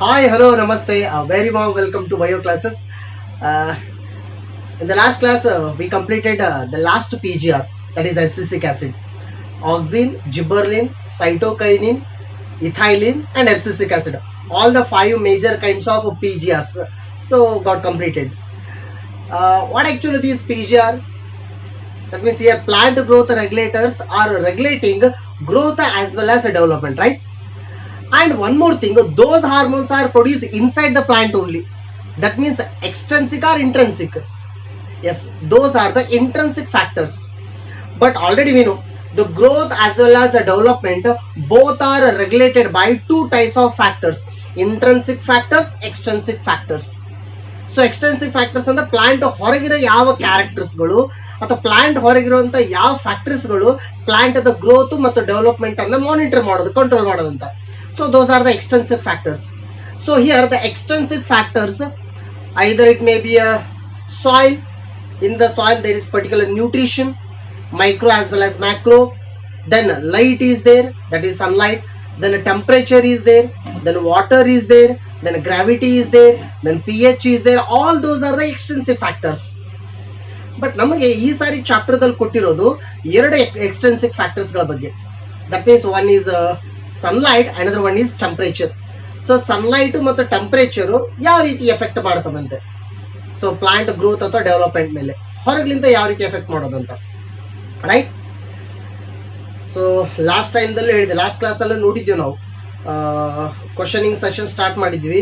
Hi, hello, namaste. A very warm welcome to bio classes. Uh, in the last class, we completed the last PGR, that is abscisic acid. Auxin, gibberellin, cytokinin, ethylene, and abscisic acid. All the 5 major kinds of PGRs. So, got completed. What actually these PGR? That means here plant growth regulators are regulating growth as well as development, right? And one more thing, those hormones are produced inside the plant only. That means extrinsic or intrinsic. Yes, those are the intrinsic factors. But already we know the growth as well as the development both are regulated by two types of factors: intrinsic factors, extrinsic factors. So extensive factors ಅಂದ್ರೆ plant ಹೊರಗಿರೋ ಯಾವ ಕ್ಯಾರೆಕ್ಟರ್ಸ್ಗಳು ಅಥವಾ plant ಹೊರಗಿರುವಂತ ಯಾವ ಫ್ಯಾಕ್ಟರ್ಸ್ಗಳು plant the growth ಮತ್ತು development ಅನ್ನ monitor ಮಾಡೋದು, control ಮಾಡೋದಂತ. So those are the extensive factors. So here the extensive factors, either it may be a soil. In the soil there is particular nutrition, micro as well as macro. Then light is there, that is sunlight. Then temperature is there, then water is there, then gravity is there, then pH is there. All those are the extensive factors. But ನಮಗೆ ಈ ಸಾರಿ chapter ದಲ್ಲಿ ಕೊಟ್ಟಿರೋದು ಎರಡು extensive factors ಗಳ ಬಗ್ಗೆ. That means one is sunlight, another one is temperature. So sunlight ಮತ್ತು temperature ಯಾವ ರೀತಿ ಎಫೆಕ್ಟ್ ಮಾಡ್ತವಂತೆ, ಸೊ ಪ್ಲಾಂಟ್ ಗ್ರೋತ್ ಅಥವಾ ಡೆವಲಪ್ಮೆಂಟ್ ಮೇಲೆ ಹೊರಗಿಂದ ಯಾವ ರೀತಿ ಎಫೆಕ್ಟ್ ಮಾಡೋದಂತ, ರೈಟ್? ಸೊ ಲಾಸ್ಟ್ ಟೈಮ್ದಲ್ಲಿ ಹೇಳಿದೆ, ಲಾಸ್ಟ್ ಕ್ಲಾಸಲ್ಲಿ ನೋಡಿದ್ವಿ ನಾವು, ಕ್ವಶನಿಂಗ್ ಸೆಷನ್ ಸ್ಟಾರ್ಟ್ ಮಾಡಿದ್ವಿ.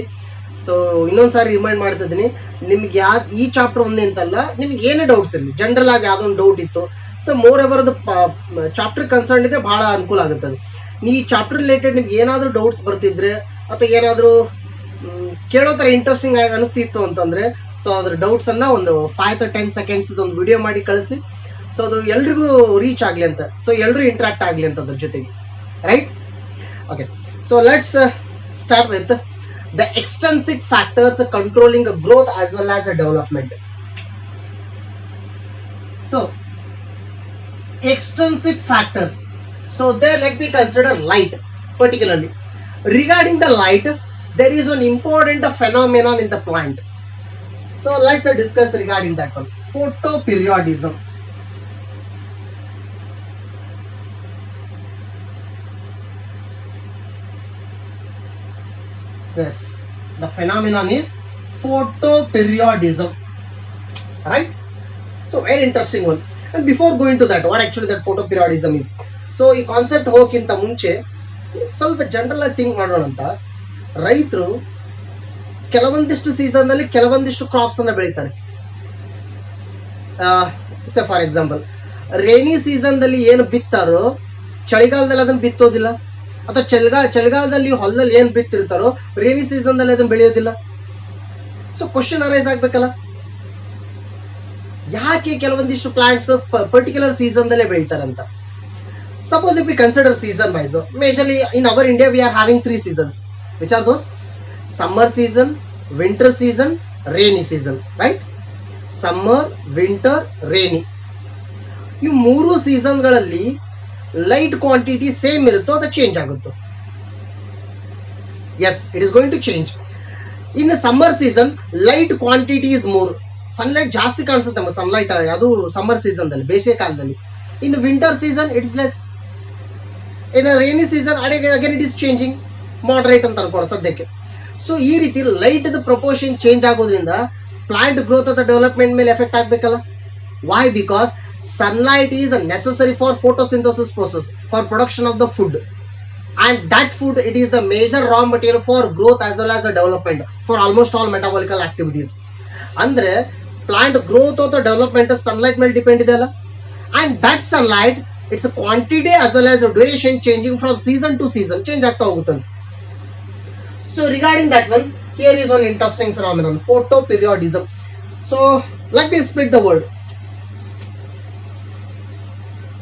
ಸೊ ಇನ್ನೊಂದ್ಸಾರಿ ರಿಮೈಂಡ್ ಮಾಡ್ತಿದ್ದೀನಿ, ನಿಮ್ಗೆ ಈ ಚಾಪ್ಟರ್ ಒಂದೇ ಅಂತಲ್ಲ, ನಿಮ್ಗೆ ಏನೇ ಡೌಟ್ಸ್ ಇರಲಿ, ಜನರಲ್ ಆಗಿ ಯಾವುದೊಂದು ಡೌಟ್ ಇತ್ತು, ಸೊ ಮೋರ್ ಎವರ್ ಅದು ಚಾಪ್ಟರ್ ಕನ್ಸರ್ನ್ ಇದ್ರೆ ಬಹಳ ಅನುಕೂಲ ಆಗುತ್ತೆ. ಈ ಚಾಪ್ಟರ್ ರಿಲೇಟೆಡ್ ನಿಮ್ಗೆ ಏನಾದರೂ ಡೌಟ್ಸ್ ಬರ್ತಿದ್ರೆ ಅಥವಾ ಏನಾದರೂ ಕೇಳೋ ಥರ ಇಂಟ್ರೆಸ್ಟಿಂಗ್ ಆಗಿ ಅನಿಸ್ತಿತ್ತು ಅಂತಂದ್ರೆ, ಸೊ ಅದ್ರ ಡೌಟ್ಸ್ ಅನ್ನ ಒಂದು 5 to 10 seconds ಒಂದು ವಿಡಿಯೋ ಮಾಡಿ ಕಳಿಸಿ. ಸೊ ಅದು ಎಲ್ರಿಗೂ ರೀಚ್ ಆಗಲಿ ಅಂತ, ಸೊ ಎಲ್ಲರೂ ಇಂಟ್ರಾಕ್ಟ್ ಆಗಲಿ ಅಂತ ಅದ್ರ ಜೊತೆಗೆ, right? Okay, so let's start with the extensive factors controlling growth as well as development. So extrinsic factors. So there let me consider light particularly. Regarding the light, there is one important phenomenon in the plant. So let's discuss regarding that one. Photoperiodism. Yes, the phenomenon is photoperiodism, right? So very interesting one. And before going to that, what actually that photoperiodism is, so ಈ concept ಹೋಗಕ್ಕಿಂತ ಮುಂಚೆ ಸ್ವಲ್ಪ general ಆಗಿ think ಮಾಡೋಣ ಅಂತ. ರೈತರು ಕೆಲವೊಂದಿಷ್ಟು season ನಲ್ಲಿ ಕೆಲವೊಂದಿಷ್ಟು ಕ್ರಾಪ್ಸ್ ಅನ್ನ ಬೆಳೀತಾರೆ. ಫಾರ್ ಎಕ್ಸಾಂಪಲ್, ರೇನಿ ಸೀಸನ್ ದಲ್ಲಿ ಏನು ಬಿತ್ತಾರೋ ಚಳಿಗಾಲದಲ್ಲಿ ಅದನ್ನ ಬಿತ್ತೋದಿಲ್ಲ, ಅಥವಾ ಚಳಿಗಾಲದಲ್ಲಿ ಹೊಲದಲ್ಲಿ ಏನು ಬಿತ್ತಿರ್ತಾರೋ ರೇನಿ ಸೀಸನ್ ದಲ್ಲಿ ಅದನ್ನ ಬೆಳೆಯೋದಿಲ್ಲ. ಸೊ ಕ್ವಶನ್ ಅರೈಸ್ ಆಗ್ಬೇಕಲ್ಲ, ಯಾಕೆ ಕೆಲವೊಂದಿಷ್ಟು ಪ್ಲಾಂಟ್ಸ್ ಪರ್ಟಿಕ್ಯುಲರ್ ಸೀಸನ್ ದಲ್ಲೇ ಬೆಳೀತಾರಂತ. Suppose if we consider season wise, majorly in our India we are having 3 seasons. Which are those? Summer season, winter season, rainy season, right? Summer, winter, rainy. ಈ 3 season ಗಳಲ್ಲಿ light quantity same ಇರುತ್ತೋ ಅದು change ಆಗುತ್ತೋ? Yes, it is going to change. In summer season light quantity is more, sunlight ಜಾಸ್ತಿ ಕಾಣಿಸುತ್ತೆ ನಮ್ಮ sunlight, ಅದು summer season ದಲ್ಲಿ, ಬೇಸಿಗೆ ಕಾಲದಲ್ಲಿ. In winter season it is less. In rainy season again it is changing, moderate ಅಂತ ಅನ್ಕೊಳ್ಳೋ ಸದ್ಯಕ್ಕೆ. ಸೊ ಈ ರೀತಿ ಲೈಟ್ ಪ್ರಪೋರ್ಷನ್ ಚೇಂಜ್ ಆಗೋದ್ರಿಂದ ಪ್ಲಾಂಟ್ ಗ್ರೋತ್ ಅಥವಾ ಡೆವಲಪ್ಮೆಂಟ್ ಮೇಲೆ ಎಫೆಕ್ಟ್ ಆಗ್ಬೇಕಲ್ಲ. Why? Because sunlight is necessary for photosynthesis process, for production of the food, and that food, it is the major raw material for growth as well as the development for almost all metabolical activities. ಅಂದ್ರೆ plant growth ಅಥವಾ development sunlight ಮೇಲೆ depend ಇದೆ ಅಲ್ಲ. and that sunlight, its quantity as well as duration changing from season to season, change ಆಗ್ತಾ ಹೋಗುತ್ತೆ. So regarding that one, here is one interesting phenomenon, photoperiodism. So let me split the word.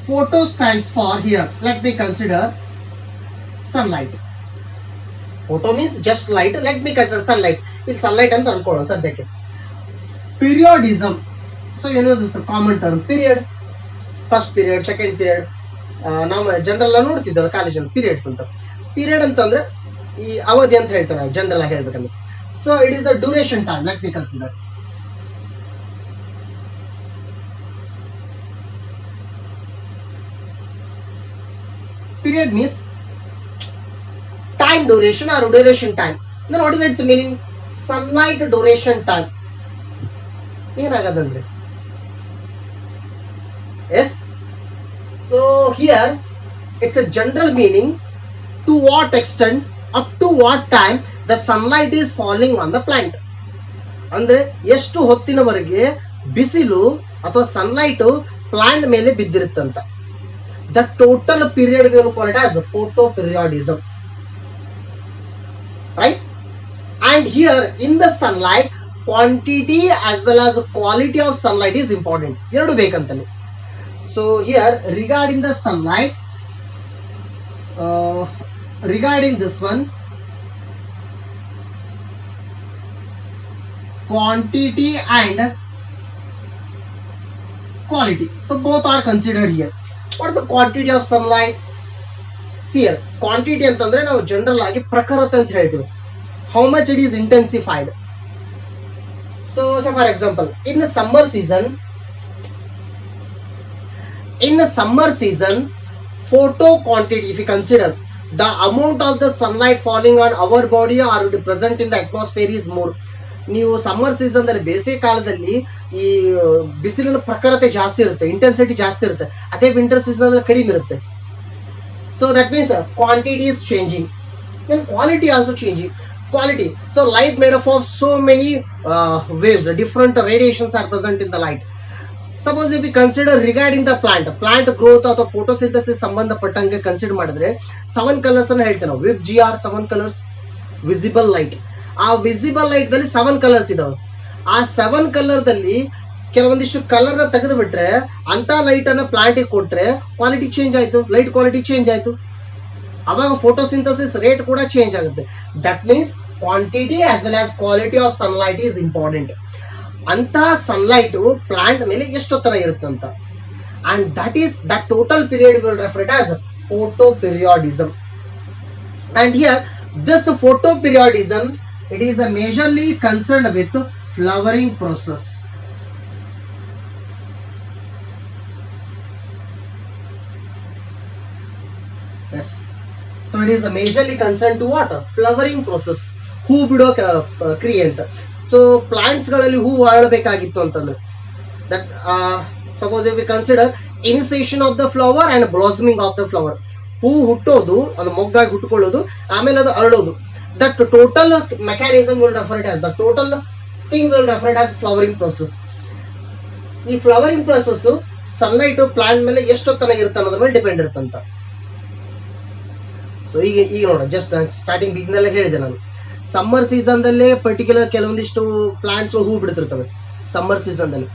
Photo stands for, here let me consider sunlight. Photo means just light, let me consider sunlight. ಇಲ್ಲಿ sunlight ಅಂತ ಅನ್ಕೊಳ್ಳೋಣ ಸದ್ಯಕ್ಕೆ. Periodism, so you know this is a common term, period, first period, second period, ನಾವು general ನೋಡ್ತಿದ್ದಲ್ಲ ಕಾಲೇಜಲ್ಲಿ periods ಅಂತ. Period ಅಂತಂದ್ರೆ ಈ ಅವಧಿ ಅಂತ ಹೇಳ್ತಾರೆ ಜನರಲ್ ಆಗಿ ಹೇಳ್ಬೇಕಂದ್ರೆ. So it is the duration time. Let me consider. Period means time duration or duration time. Then what is its meaning? Sunlight duration time. ಏನಾಗದಂದ್ರೆ yes. So here it's a general meaning. To what extent, up to what time the sunlight is falling on the plant. ಅಂದ್ರೆ ಎಷ್ಟು ಹೊತ್ತಿನವರೆಗೆ ಬಿಸಿಲು ಅಥವಾ sunlight plant ಮೇಲೆ ಬಿದ್ದಿರುತ್ತಂತ. The total period we will call it as photoperiodism, right? And here in the sunlight, quantity as well as quality of sunlight is important. ಎರಡು ಬೇಕಂತಲೇ. So here regarding the sunlight, regarding this one, quantity and quality, so both are considered here. What is the quantity of sunlight? See here, quantity ಅಂತಂದ್ರೆ ನಾವು general ಆಗಿ ಪ್ರಖರತೆ ಅಂತ ಹೇಳ್ತೀವಿ. How much it is intensified. So say for example, in the summer season, photo quantity, if you consider the amount of the sunlight falling on our body or present in the atmosphere is more. ನೀವು summer season ದಲ್ಲಿ ಬೇಸಿಗೆ ಕಾಲದಲ್ಲಿ ಈ ಬಿಸಿಲಿನ ಪ್ರಖರತೆ ಜಾಸ್ತಿ ಇರುತ್ತೆ, intensity ಜಾಸ್ತಿ ಇರುತ್ತೆ. ಅದೇ ವಿಂಟರ್ ಸೀಸನ್ ಅಲ್ಲಿ ಕಡಿಮೆ ಇರುತ್ತೆ. So that means quantity is changing, then quality also changing. Quality, so light made up of so many waves, different radiations are present in the light. Suppose if we consider regarding the plant growth ಅಥವಾ photosynthesis ಸಂಬಂಧಪಟ್ಟಂಗೆ consider ಮಾಡಿದ್ರೆ 7 colours ಅನ್ನು ಹೇಳ್ತೇವೆ ನಾವು. With GR 7 colours visible light. ಆ visible light ದಲ್ಲಿ 7 colours ಇದಾವೆ. ಆ 7 ಕಲರ್ ದಲ್ಲಿ ಕೆಲವೊಂದಿಷ್ಟು ಕಲರ್ ನ ತೆಗೆದು ಬಿಟ್ರೆ ಅಂತ ಲೈಟ್ ಅನ್ನ ಪ್ಲಾಂಟ್ ಕೊಟ್ರೆ ಕ್ವಾಲಿಟಿ ಚೇಂಜ್ ಆಯ್ತು, ಲೈಟ್ ಕ್ವಾಲಿಟಿ ಚೇಂಜ್ ಆಯ್ತು. ಅವಾಗ ಫೋಟೋಸಿಂಥಸಿಸ್ ರೇಟ್ ಕೂಡ ಚೇಂಜ್ ಆಗುತ್ತೆ. That means quantity as well as quality of sunlight is important. ಅಂತ ಸನ್ಲೈಟ್ ಪ್ಲಾಂಟ್ ಮೇಲೆ ಎಷ್ಟೊತ್ತರ ಇರುತ್ತಂತ. And that is the total period will refer it as photoperiodism. And here this photoperiodism, it is a majorly concerned with flowering process. Yes, so it is a majorly concerned to what? Flowering process. ಹೂ ಬಿಡೋ ಕ್ರಿಯೆ ಅಂತ. So plants ಗಳಲ್ಲಿ ಹೂ ಅರಳಬೇಕಾಗಿತ್ತು ಅಂತಂದ್ರೆ that suppose if we consider initiation of the flower and blossoming of the flower. ಹೂ ಹುಟ್ಟೋದು, ಅದು ಮೊಗ್ಗಾಗಿ ಹುಟ್ಟುಕೊಳ್ಳೋದು, ಆಮೇಲೆ ಅದು ಅರಳೋದು. That total mechanism will refer it as, the total thing will refer it as flowering process. ಈ ಫ್ಲವರಿಂಗ್ ಪ್ರೊಸೆಸ್ ಸನ್ಲೈಟ್ ಪ್ಲಾಂಟ್ ಮೇಲೆ ಎಷ್ಟೊತ್ತನ ಇರುತ್ತೆ ಅನ್ನೋದ್ರ ಮೇಲೆ ಡಿಪೆಂಡ್ ಇರುತ್ತಂತ. ಸೊ ಈಗ ನೋಡ, ಜಸ್ಟ್ ಸ್ಟಾರ್ಟಿಂಗ್ ಬಿಗ್ನಲ್ಲೇ ಹೇಳಿದೆ ನಾನು, ಸಮ್ಮರ್ ಸೀಸನ್ ದಲ್ಲೇ ಪರ್ಟಿಕ್ಯುಲರ್ ಕೆಲವೊಂದಿಷ್ಟು ಪ್ಲಾಂಟ್ಸ್ ಹೂ ಬಿಡ್ತಿರ್ತವೆ ಸಮ್ಮರ್ ಸೀಸನ್ ದಲ್ಲಿ.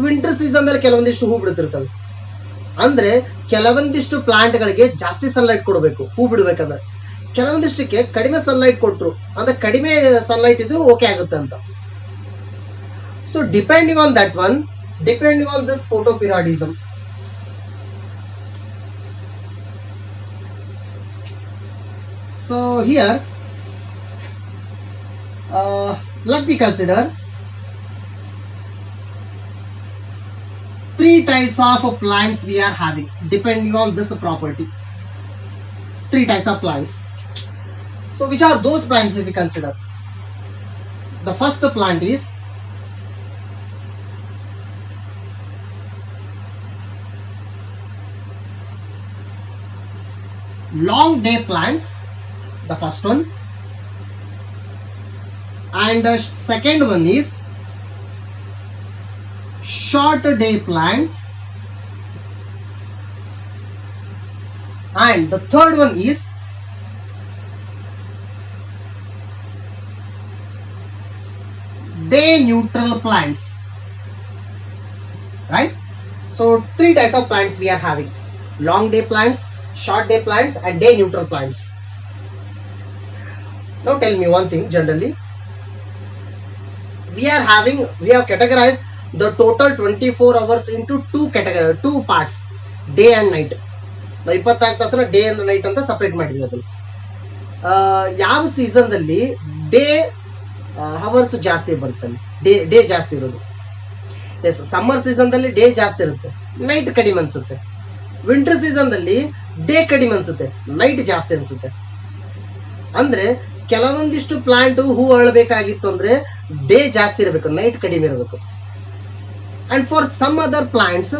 ವಿಂಟರ್ ಸೀಸನ್ ದಲ್ಲಿ ಕೆಲವೊಂದಿಷ್ಟು ಹೂ ಬಿಡ್ತಿರ್ತವೆ. ಅಂದ್ರೆ ಕೆಲವೊಂದಿಷ್ಟು ಪ್ಲಾಂಟ್ ಗಳಿಗೆ ಜಾಸ್ತಿ ಸನ್ಲೈಟ್ ಕೊಡಬೇಕು ಹೂ ಬಿಡ್ಬೇಕಂದ್ರೆ, ಕೆಲವೊಂದಿಷ್ಟಕ್ಕೆ ಕಡಿಮೆ ಸನ್ಲೈಟ್ ಕೊಟ್ರು ಅಂದ್ರೆ ಕಡಿಮೆ ಸನ್ಲೈಟ್ ಇದ್ರು ಓಕೆ ಆಗುತ್ತೆ ಅಂತ. So depending on that one, depending on this photoperiodism. So here let me consider 3 types of plants we are having depending on this property. 3 types of plants. So which are those plants if we consider? The first plant is long day plants, the first one. And the second one is short day plants, and the third one is day neutral plants, right? So 3 types of plants we are having: long day plants, short day plants, and day neutral plants. Now tell me one thing, generally we have categorized the total 24 hours into 2 parts, day and night. ನಾವು 24 ತಾಸನ day and night ಅಂತ separate ಮಾಡಿದ್ವಿ ಅದನ್ನು. ಯಾವ ಸೀಸನ್ದಲ್ಲಿ day hours ಜಾಸ್ತಿ ಬರ್ತವೆ, day ಜಾಸ್ತಿ ಇರೋದು. S, summer ಸೀಸನ್ದಲ್ಲಿ day ಜಾಸ್ತಿ ಇರುತ್ತೆ, ನೈಟ್ ಕಡಿಮೆ ಅನ್ಸುತ್ತೆ. ವಿಂಟರ್ ಸೀಸನ್ದಲ್ಲಿ ಡೇ ಕಡಿಮೆ ಅನ್ಸುತ್ತೆ, ನೈಟ್ ಜಾಸ್ತಿ ಅನ್ಸುತ್ತೆ. ಅಂದ್ರೆ ಕೆಲವೊಂದಿಷ್ಟು ಪ್ಲಾಂಟ್ ಹೂ ಅರಳಬೇಕಾಗಿತ್ತು ಅಂದ್ರೆ ಡೇ ಜಾಸ್ತಿ ಇರಬೇಕು, ನೈಟ್ ಕಡಿಮೆ ಇರಬೇಕು. And for some other plants,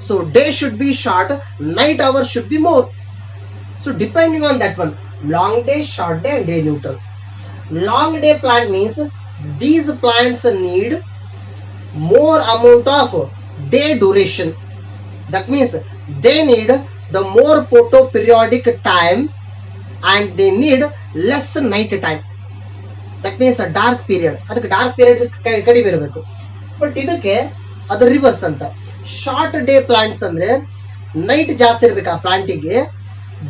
so day should be short, night hours should be more. So depending on that one, long day, short day and day neutral. Long day plant means these plants need more amount of day duration. That means they need the more photoperiodic time and they need less night time. That means a dark period. ಅದಕ್ಕೆ dark period ಕಡಿಮೆ ಇರಬೇಕು. But ಇದಕ್ಕೆ ಅದು reverse ಅಂತ. Short day plants ಅಂದ್ರೆ night ಜಾಸ್ತಿ ಇರಬೇಕು ಆ ಪ್ಲಾಂಟಿಗೆ,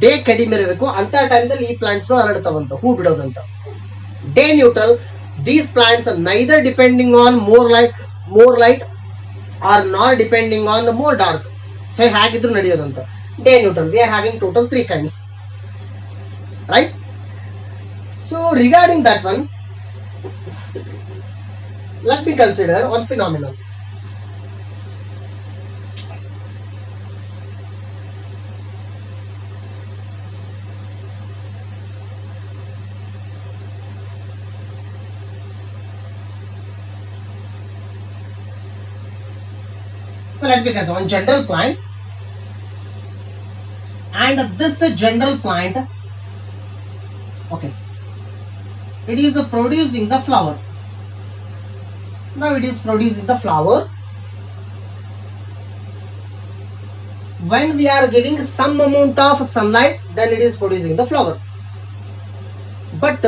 ಡೇ ಕಡಿಮೆ ಇರಬೇಕು. ಅಂತ ಟೈಮ್ದಲ್ಲಿ ಈ ಪ್ಲಾಂಟ್ಸ್ ಹರಡ್ತಾವಂತ, ಹೂ ಬಿಡೋದಂತ. Day neutral, these plants neither depending on more light or not depending on the more dark. So ಹೇಗಿದ್ರು ನಡೆಯೋದಂತ. Day neutral, we are having total 3 kinds, right? So regarding that one, let me consider one phenomenon. So let me consider one general plant, and this general plant, okay, it is producing the flower. Now it is producing the flower. When we are giving some amount of sunlight, then it is producing the flower. But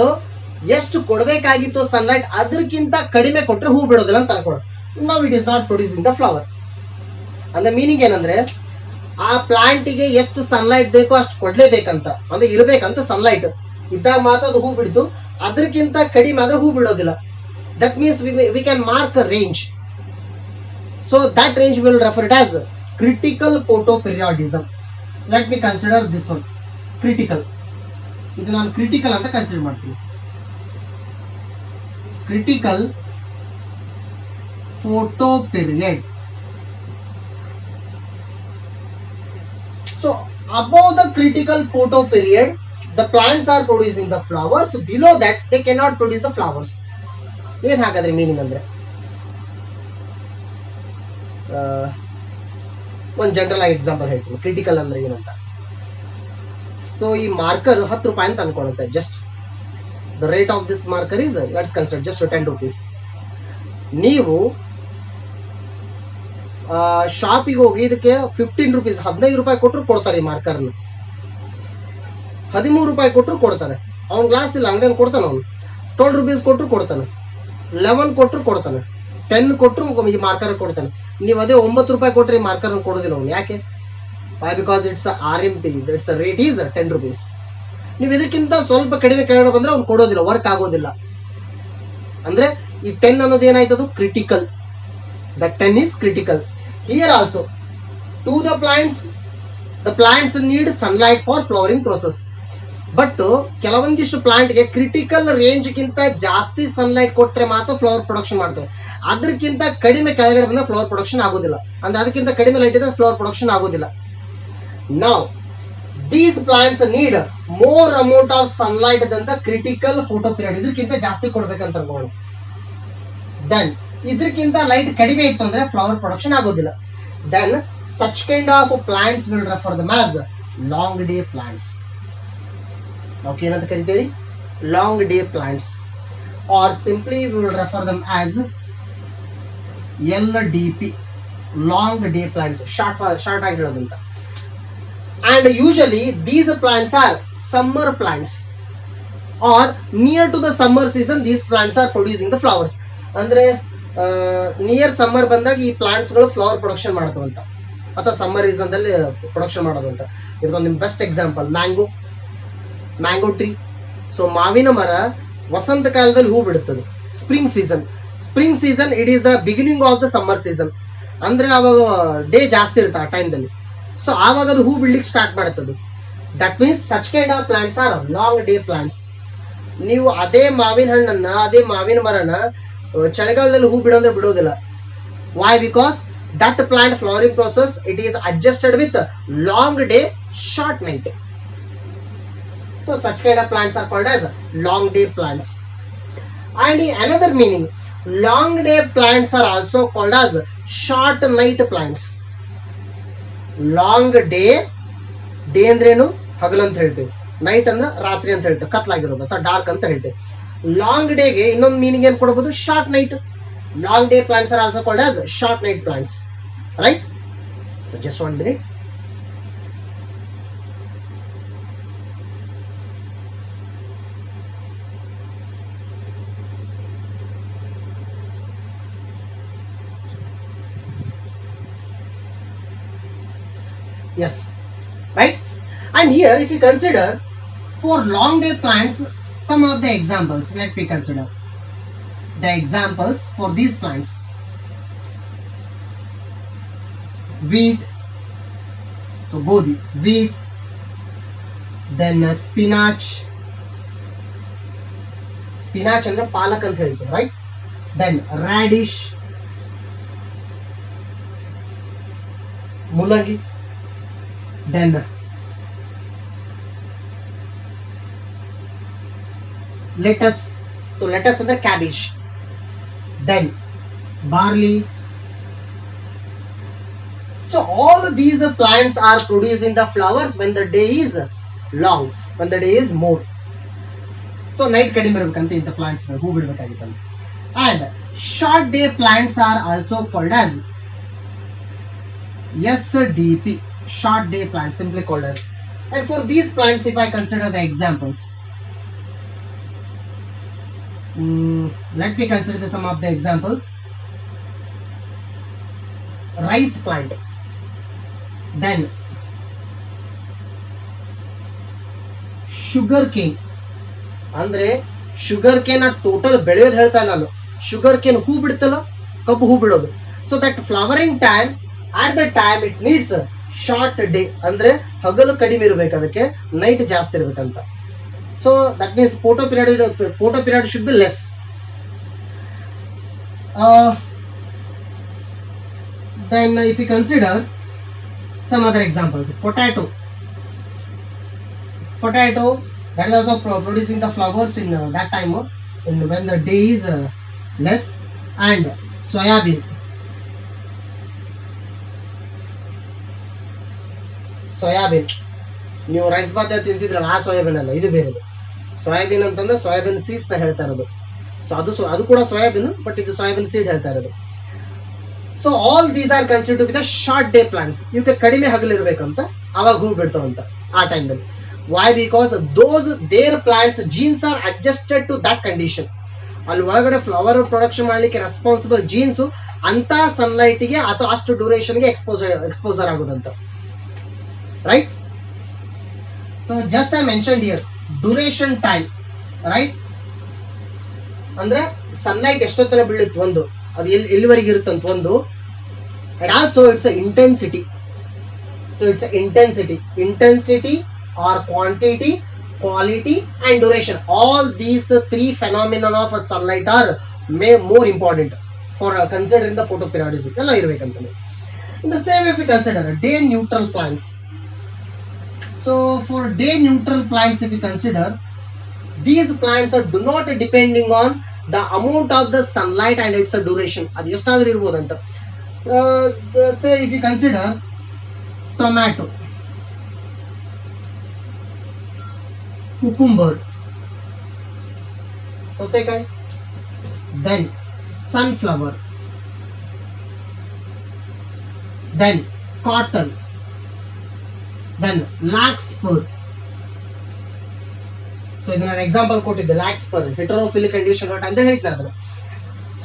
ಎಷ್ಟು ಕೊಡಬೇಕಾಗಿತ್ತು sunlight ಅದಕ್ಕಿಂತ ಕಡಿಮೆ ಕೊಟ್ಟರೆ ಹೂ ಬಿಡೋದಿಲ್ಲ ಅಂತ ಅನ್ಕೊಳ್ಳಿ. Now it is not producing the flower. ಅಂದ್ರೆ meaning ಏನಂದ್ರೆ, ಆ ಪ್ಲಾಂಟಿಗೆ ಎಷ್ಟು ಸನ್ಲೈಟ್ ಬೇಕೋ ಅಷ್ಟು ಕೊಡ್ಲೇಬೇಕಂತ, ಅಂದ್ರೆ ಇರಬೇಕಂತ ಸನ್ಲೈಟ್ ಇದ್ದಾಗ ಮಾತ್ರ ಅದು ಹೂ ಬಿಡ್ತು. ಅದಕ್ಕಿಂತ ಕಡಿಮೆ ಆದ್ರೆ ಹೂ ಬಿಡೋದಿಲ್ಲ. That means we can mark a range. So that range will refer it as critical photoperiodism. Let me consider this one critical. ಇದು ನಾನು ಕ್ರಿಟಿಕಲ್ ಅಂತ ಕನ್ಸಿಡರ್ ಮಾಡ್ತೀನಿ. Critical photoperiod. So above the critical photo period, the plants are producing the flowers. Below that, they cannot produce the flowers. ಏನು ಹಾಗಾದ್ರೆ meaning ಅಂದ್ರೆ, ಒಂದು general ಆಗಿ example ಹೇಳ್ತೀನಿ ಕ್ರಿಟಿಕಲ್ ಅಂದ್ರೆ ಏನಂತ. ಸೊ ಈ ಮಾರ್ಕರ್ 10 ರೂಪಾಯಿ ಅಂತ ಅನ್ಕೊಳ್ಳೋಣ sir. Just the rate of this marker is, let's consider just 10 rupees. ನೀವು ಶಾಪಿಗೆ ಹೋಗಿ ಇದಕ್ಕೆ 15 rupees, 15 ರೂಪಾಯಿ ಕೊಟ್ಟರು ಕೊಡ್ತಾರೆ. ಈ ಮಾರ್ಕರ್ನ 13 ರೂಪಾಯಿ ಕೊಟ್ಟರು ಕೊಡ್ತಾರೆ. ಅವ್ನ ಗ್ಲಾಸ್ ಇಲ್ಲ, ಅಂಗಡಿಯಲ್ಲಿ ಕೊಡ್ತಾನೆ. ಅವನು 12 rupees ಕೊಟ್ಟರು ಕೊಡ್ತಾನೆ, 11 ಕೊಟ್ಟರು ಕೊಡ್ತಾನೆ, 10 ಕೊಟ್ಟರು ಈ ಮಾರ್ಕರ್ ಕೊಡ್ತಾನೆ. ನೀವು ಅದೇ 9 ರೂಪಾಯಿ ಕೊಟ್ಟರೆ ಈ ಮಾರ್ಕರ್ ಕೊಡೋದಿಲ್ಲ ಅವನು. ಯಾಕೆ? Why? Because it's RMP, it's rate is 10 rupees. ನೀವು ಇದಕ್ಕಿಂತ ಸ್ವಲ್ಪ ಕಡಿಮೆ ಕೆಳಗಡೆ ಬಂದ್ರೆ ಅವ್ನು ಕೊಡೋದಿಲ್ಲ, ವರ್ಕ್ ಆಗೋದಿಲ್ಲ. ಅಂದ್ರೆ ಈ 10 ಅನ್ನೋದು ಏನಾಯ್ತದು? Critical. That 10 is critical. Here also, to the plants need sunlight for flowering process. But ಕೆಲವೊಂದಿಷ್ಟು ಪ್ಲಾಂಟ್ಗೆ ಕ್ರಿಟಿಕಲ್ ರೇಂಜ್ಗಿಂತ ಜಾಸ್ತಿ ಸನ್ಲೈಟ್ ಕೊಟ್ಟರೆ ಮಾತ್ರ ಫ್ಲವರ್ ಪ್ರೊಡಕ್ಷನ್ ಮಾಡ್ತವೆ. ಅದಕ್ಕಿಂತ ಕಡಿಮೆ ಕೆಳಗಡೆ ಬಂದ್ರೆ ಫ್ಲವರ್ ಪ್ರೊಡಕ್ಷನ್ ಆಗೋದಿಲ್ಲ. ಅಂದ್ರೆ ಅದಕ್ಕಿಂತ ಕಡಿಮೆ ಲೈಟ್ ಇದ್ರೆ ಫ್ಲವರ್ ಪ್ರೊಡಕ್ಷನ್ ಆಗೋದಿಲ್ಲ. Now these plants need more amount of sunlight than the critical photoperiod. ಇದಕ್ಕಿಂತ ಜಾಸ್ತಿ ಕೊಡ್ಬೇಕಂತ ಅನ್ಕೊಳ್ಳಿ. ದೆನ್ ಇದಕ್ಕಿಂತ ಲೈಟ್ ಕಡಿಮೆ ಇತ್ತು ಅಂದ್ರೆ ಫ್ಲವರ್ ಪ್ರೊಡಕ್ಷನ್ ಆಗೋದಿಲ್ಲ. Then such kind of plants will refer them as long day plants. Okay, ಏನಂತ ಕರಿತೀವಿ? Long day plants, or simply we will refer them as LDP, long day plants, short ಆಗಿ ಹೇಳೋದಂತ. And usually these plants are summer plants, or near to the summer season these plants are producing the flowers. ಅಂದ್ರೆ near summer ಬಂದಾಗ ಈ plants ಗಳು flower production ಮಾಡ್ತವಂತ, ಅಥವಾ summer season ದಲ್ಲಿ production ಮಾಡೋದು ಅಂತ. ಇದೊಂದು ನಿಮ್ best example mango tree. So ಮಾವಿನ ಮರ ವಸಂತ ಕಾಲದಲ್ಲಿ ಹೂ ಬಿಡುತ್ತದೆ. Spring season it is the beginning of the summer season. ಅಂದ್ರೆ ಅವಾಗ ಡೇ ಜಾಸ್ತಿ ಇರುತ್ತೆ ಆ ಟೈಮ್ದಲ್ಲಿ. ಸೊ ಆವಾಗ ಅದು ಹೂ ಬಿಡ್ಲಿಕ್ಕೆ ಸ್ಟಾರ್ಟ್ ಮಾಡುತ್ತದೆ. That means such kind of plants are long day plants. ನೀವು ಅದೇ ಮಾವಿನ ಹಣ್ಣನ್ನ ಅದೇ ಮಾವಿನ ಮರನ ಚಳಿಗಾಲದಲ್ಲಿ ಹೂ ಬಿಡೋದ್ರೆ ಬಿಡೋದಿಲ್ಲ. Why? Because that plant flowering process it is adjusted with long day short night. So such kind of plants are called as long day plants. And in another meaning, long day plants are also called as short night plants. Long day, day ಅಂದ್ರೇನು? ಹಗಲು ಅಂತ ಹೇಳ್ತೀವಿ. Night ಅಂದ್ರೆ ರಾತ್ರಿ ಅಂತ ಹೇಳ್ತೇವೆ, ಕತ್ಲಾಗಿರೋದು ಅಥವಾ dark ಅಂತ ಹೇಳ್ತೇವೆ. ಲಾಂಗ್ ಡೇಗೆ ಇನ್ನೊಂದು ಮೀನಿಂಗ್ ಏನ್ ಕೊಡಬಹುದು? Short night. Long day plants are also called as short night plants, right? So just 1 minute. Yes, right? And here if you consider for long day plants, some of the examples, let me consider the examples for these plants. Wheat, so ಗೋಧಿ, wheat, then spinach ಅಂದ್ರೆ ಪಾಲಕ್ ಅಂತ ಹೇಳ್ತೀವಿ, right? Then radish, ಮೂಲಂಗಿ, then lettuce, so lettuce ಅಂದ್ರೆ cabbage, then barley. So all these plants are producing the flowers when the day is long, when the day is more. So night ಕಡಿಮೆ ಇರಬೇಕಂತ ಇಂಥ plants ಹೂ ಬಿಡಬೇಕಾಗಿತ್ತು. And short day plants are also called as SDP, short day plants, simply called as. And for these plants, if I consider the examples, let me consider some of the examples. Rice plant, then sugar cane. ಅಂದ್ರೆ sugar cane total ಬೆಳೆಯೋದು ಹೇಳ್ತಾ ಇಲ್ಲ ನಾನು, sugar cane ಹೂ ಬಿಡ್ತಲ್ಲ, ಕಬ್ಬು ಹೂ ಬಿಡೋದು. So that flowering time, at that time it needs a short day, ಅಂದ್ರೆ ಹಗಲು ಕಡಿಮೆ ಇರಬೇಕು, ಅದಕ್ಕೆ ನೈಟ್ ಜಾಸ್ತಿ ಇರಬೇಕಂತ. So that means photo period should be less. Then if you consider some other examples, potato, that is also producing the flowers in that time when the day is less. And soybean, ನೀವು rice Baat ತಿಂತಿದ್ರಲ್ಲ ಆ soybean ಅಲ್ಲ, ಇದು ಬೇರೆ. Soybean ಅಂತಂದ್ರೆ soybean seeds ನ ಹೇಳ್ತಾ ಇರೋದು. So ಅದು ಕೂಡ ಸೋಯಾಬೀನ್, ಬಟ್ ಇದು ಸೋಯಾಬೀನ್ ಸೀಡ್ ಹೇಳ್ತಾ ಇರೋದು. So all these are considered with short day plants. ಇವಕ್ಕೆ ಕಡಿಮೆ ಹಗಲಿರ್ಬೇಕಂತ, ಅವಾಗ ಹೂ ಬಿಡ್ತಾವಂತ ಆ ಟೈಮ್ದಲ್ಲಿ. Why? Because their plants genes are adjusted to that condition. ಅಲ್ಲಿ ಒಳಗಡೆ ಫ್ಲವರ್ ಪ್ರೊಡಕ್ಷನ್ ಮಾಡ್ಲಿಕ್ಕೆ ರೆಸ್ಪಾನ್ಸಿಬಲ್ ಜೀನ್ಸ್ ಅಂತ ಸನ್ಲೈಟ್ಗೆ ಅಥವಾ ಅಷ್ಟು ಡ್ಯೂರೇಷನ್ಗೆ ಎಕ್ಸ್ಪೋಸರ್ ಆಗೋದಂತ, right? So just I mentioned here duration time, right? ಅಂದ್ರೆ ಸನ್ಲೈಟ್ ಎಷ್ಟೊತ್ತನ ಬೀಳುತ್ತೆ ಒಂದು, ಅದು ಎಲ್ಲಿವರೆಗೆ ಇರುತ್ತಂತ ಒಂದು. and also it's a intensity, so it's a intensity or quantity, quality and duration. All these three phenomena of sunlight are more important for considering the photoperiodicity ಎಲ್ಲ ಇರಬೇಕಂತ. In the same way, if we consider day neutral plants, so for day neutral plants, if you consider, these plants are do not depending on the amount of the sunlight and its duration. ಅದು ಎಷ್ಟಾದ್ರೂ ಇರಬಹುದಂತ. say if you consider tomato, cucumber, ಸೌತೆಕಾಯಿ, then sunflower, then cotton, then larkspur. So ಇದನ್ನ example ಕೊಟ್ಟಿದ್ದೆ, larkspur ಹೆಟರೋಫಿಲಿಕ್ condition ಅಂತ ಹೇಳ್ತಾ ಇದ್ದಾರೆ.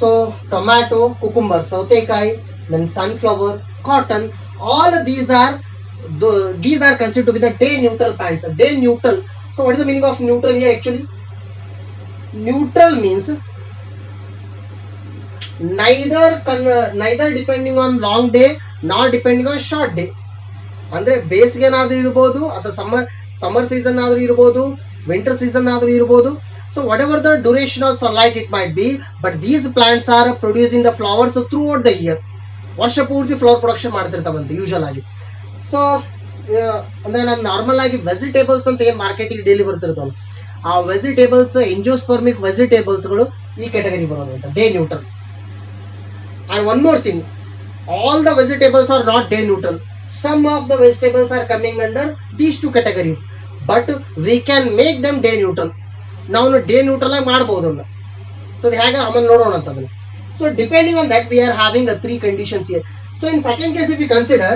So tomato, cucumber, ಸೌತೆಕಾಯಿ, then sunflower, cotton, all these are considered to be the day neutral plants. Day neutral. So what is the meaning of neutral here actually? Neutral means neither depending on long day nor depending on short day. ಅಂದ್ರೆ ಬೇಸಿಗೆನಾದ್ರೂ ಇರಬಹುದು ಅಥವಾ summer season ಆದ್ರೂ ಇರಬಹುದು, winter season ಆದ್ರೂ ಇರಬಹುದು. So whatever the duration of sunlight it might be, but these plants are producing the flowers throughout the year. ವರ್ಷ ಪೂರ್ತಿ flower production ಮಾಡ್ತಿರ್ತಾವಂತೆ usual ಆಗಿ. ಸೊ ಅಂದ್ರೆ ನಾವು ನಾರ್ಮಲ್ ಆಗಿ ವೆಜಿಟೇಬಲ್ಸ್ ಅಂತ ಏನ್ ಮಾರ್ಕೆಟಿಗೆ ಡೈಲಿ ಬರ್ತಿರ್ತಾವ, ಆ ವೆಜಿಟೇಬಲ್ಸ್ ಎಂಜಿಯೋಸ್ಪರ್ಮಿಕ್ ವೆಜಿಟೇಬಲ್ಸ್ಗಳು ಈ ಕ್ಯಾಟಗರಿ ಬರೋದು ಅಂತ, day neutral. And one more thing, all the vegetables are not day neutral. Some of the vegetables are coming under these two categories, but we can make them day neutral. ನಾವು day neutral ಆಗಿ ಮಾಡಬಹುದು. So ಅದು ಹೇಗೆ ಆಮೇಲೆ ನೋಡೋಣ ಅಂತ ಅದನ್ನು. So depending on that we are having 3 conditions here. So in second case if we consider,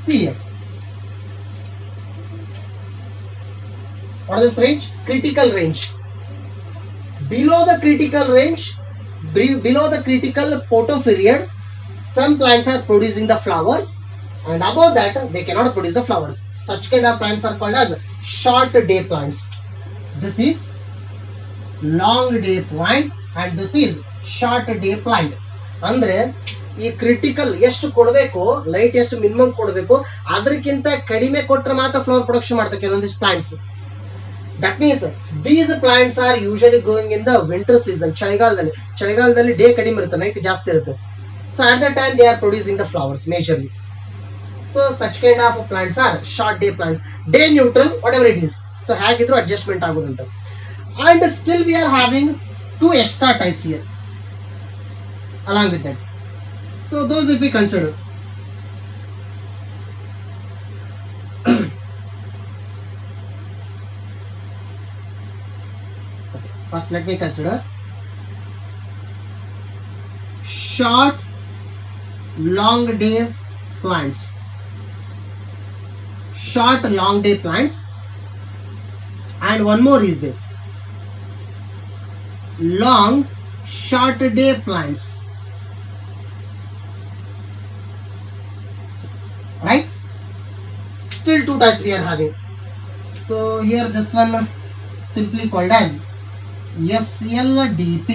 see here, what is this range? Critical range. Below the critical range, below the critical photoperiod, some plants are producing the flowers, and above that they cannot produce the flowers. Such kind of plants are called as short day plants. This is long day plant and this is short day plant. ಅಂದ್ರೆ ಈ critical ಎಷ್ಟು ಕೊಡಬೇಕು, light ಎಷ್ಟು minimum ಕೊಡಬೇಕು, ಅದಕ್ಕಿಂತ ಕಡಿಮೆ ಕೊಟ್ಟರೆ ಮಾತ್ರ ಫ್ಲವರ್ ಪ್ರೊಡಕ್ಷನ್ ಮಾಡ್ತಾರೆ ಕೆಲವೊಂದಿಷ್ಟು plants. That means these plants are usually growing in the winter season. ಚಳಿಗಾಲದಲ್ಲಿ ಡೇ ಕಡಿಮೆ ಇರುತ್ತೆ, ನೈಟ್ ಜಾಸ್ತಿ ಇರುತ್ತೆ. So at the time they are producing the flowers majorly. So such kind of plants are short day plants, day neutral whatever it is. So ಹೇಗಿದ್ರು adjustment ಆಗೋದಂತ. And still we are having 2 extra types here along with that. So those if we consider, first let me consider short long day plants. Short long day plants, and one more is there, long short day plants, right? Still 2 types we are having. So here this one simply called as SLDP,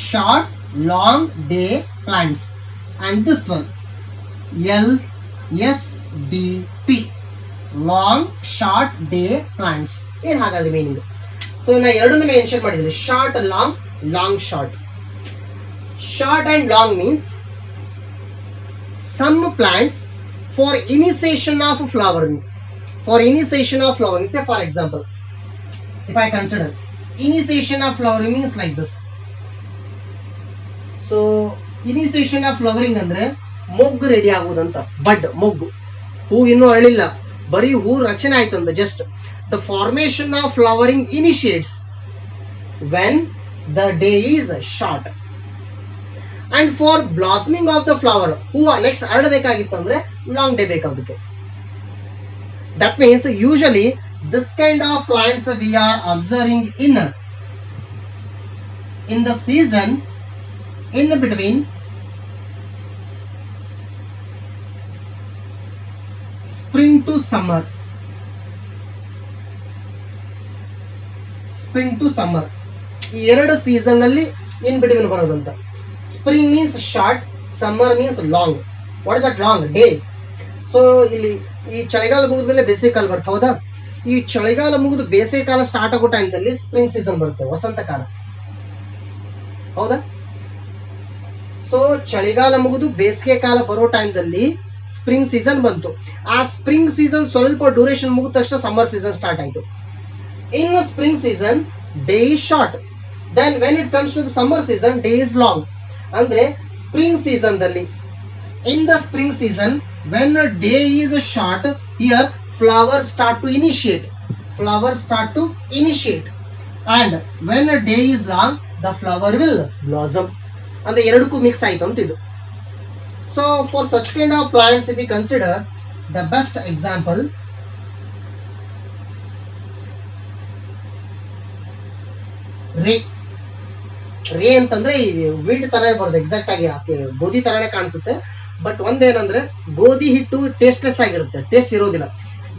short long day plants, and this one LSDP, long short day plants. ಏನು ಹಾಗಾದ್ರೆ meaning? So ನಾ ಎರಡನ್ನೂ mention ಮಾಡಿದ್ದೀನಿ, short long, long short. Short and long means some plants for initiation of flowering. For initiation of flowering, say for example, if I consider initiation of flowering means like this. So initiation of flowering ಅಂದ್ರೆ ಮೊಗ್ಗು ready ಆಗುವುದಂತ. ಬಡ್ ಮೊಗ್ಗು, ಹೂ ಇನ್ನೂ ಅರಳಿಲ್ಲ, ಬರೀ ಹೂ ರಚನೆ ಆಯ್ತಂತ. Just the formation of flowering initiates when the day is short. And for blossoming of the flower, ಹೂವ ನೆಕ್ಸ್ಟ್ ಅರಳಬೇಕಾಗಿತ್ತು ಅಂದ್ರೆ ಲಾಂಗ್ ಡೇ ಬೇಕು ಅದಕ್ಕೆ. That means usually this kind of plants we are observing in the season in between spring to summer. Spring to summer, ಈ ಎರಡು season ಅಲ್ಲಿ in between ಬರೋದಂತ. Spring means short, summer means long. What is that long day? So ಇಲ್ಲಿ ಈ ಚಳಿಗಾಲ ಮುಗಿದ್ಮೇಲೆ ಬೇಸಿಗೆ ಕಾಲ ಬರುತ್ತೆ, ಹೌದಾ? ಈ ಚಳಿಗಾಲ ಮುಗಿದು ಬೇಸಿಗೆ ಕಾಲ ಸ್ಟಾರ್ಟ್ ಆಗೋ ಟೈಮ್ದಲ್ಲಿ ಸ್ಪ್ರಿಂಗ್ ಸೀಸನ್ ಬರುತ್ತೆ, ವಸಂತ ಕಾಲ, ಹೌದಾ? ಸೊ ಚಳಿಗಾಲ ಮುಗಿದು ಬೇಸಿಗೆ ಕಾಲ ಬರೋ ಟೈಮ್ದಲ್ಲಿ ಸ್ಪ್ರಿಂಗ್ ಸೀಸನ್ ಬಂತು. ಆ ಸ್ಪ್ರಿಂಗ್ ಸೀಸನ್ ಸ್ವಲ್ಪ ಡ್ಯೂರೇಷನ್ ಮುಗಿದ ತಕ್ಷಣ ಸಮ್ಮರ್ ಸೀಸನ್ ಸ್ಟಾರ್ಟ್ ಆಯ್ತು. In the spring season, day is short. Then when it comes to the summer season, day is long. Andre spring season dalli, in the spring season, when a day is short, here flowers start to initiate. Flowers start to initiate. And when a day is long, the flower will blossom. And the ಎರಡಕ್ಕೂ mix ಆಯ್ತು ಅಂತ ಇದು. So for such kind of plants, if we consider the best example, ರೇ ಅಂತಂದ್ರೆ wheat ತರ ಬರೋದು, exact ಆಗಿ ಗೋಧಿ ತರಾನೇ ಕಾಣಿಸುತ್ತೆ. ಬಟ್ ಒಂದೇನಂದ್ರೆ ಗೋಧಿ ಹಿಟ್ಟು ಟೇಸ್ಟ್ಲೆಸ್ ಆಗಿರುತ್ತೆ, ಟೇಸ್ಟ್ ಇರೋದಿಲ್ಲ.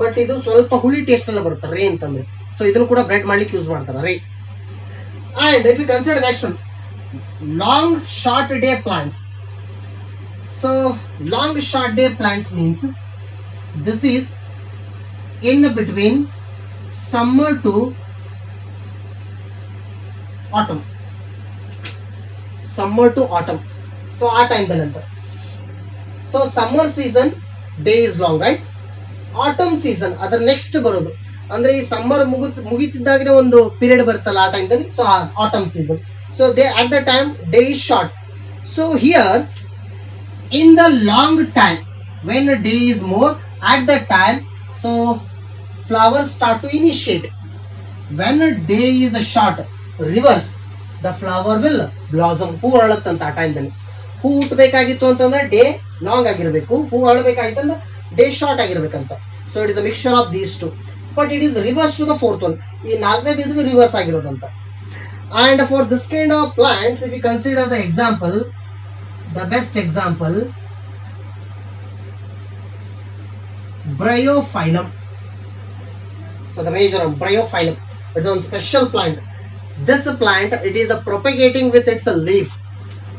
ಬಟ್ ಇದು ಸ್ವಲ್ಪ ಹುಳಿ ಟೇಸ್ಟ್ ಎಲ್ಲ ಬರುತ್ತೆ ರೇ ಅಂತಂದ್ರೆ. ಸೊ ಇದನ್ನು ಕೂಡ ಬ್ರೆಡ್ ಮಾಡ್ಲಿಕ್ಕೆ ಯೂಸ್ ಮಾಡ್ತಾರೆ rye. And if you consider next one long short day plants. So long short day plants means this is in between summer to autumn. Summer to autumn. So ಆ time ಬಂತ. So summer season day is long right. Autumn season ಅದರ next ಬರೋದು ಅಂದ್ರೆ ಈ ಸಮ್ಮರ್ ಮುಗಿತಿದ್ದಾಗನೇ ಒಂದು period ಬರುತ್ತಲ್ಲ ಆ ಟೈಮ್ದಲ್ಲಿ. So autumn season. So they at the time day is short. So here in the long time when day is more at the time, so flowers start to initiate. When a day is short, reverse, the flower will blossom. ಹೂ ಅರಳುತ್ತಂತ ಆ ಟೈಮ್ದಲ್ಲಿ. ಹೂ ಹುಟ್ಟಬೇಕಾಗಿತ್ತು ಅಂತಂದ್ರೆ day long ಆಗಿರಬೇಕು, ಹೂ ಅರಳಬೇಕಾಗಿತ್ತು ಅಂದ್ರೆ day short ಆಗಿರ್ಬೇಕಂತ. So it is a mixture of these two, but it is reverse to the fourth one. ಈ ನಾಲ್ಕನೇದು ಇದು ರಿವರ್ಸ್ ಆಗಿರೋದಂತ. And for this kind of plants, if you consider the example, the best example, Bryophyllum. So the major one, Bryophyllum. It's a special plant. This plant, it is propagating with its leaf.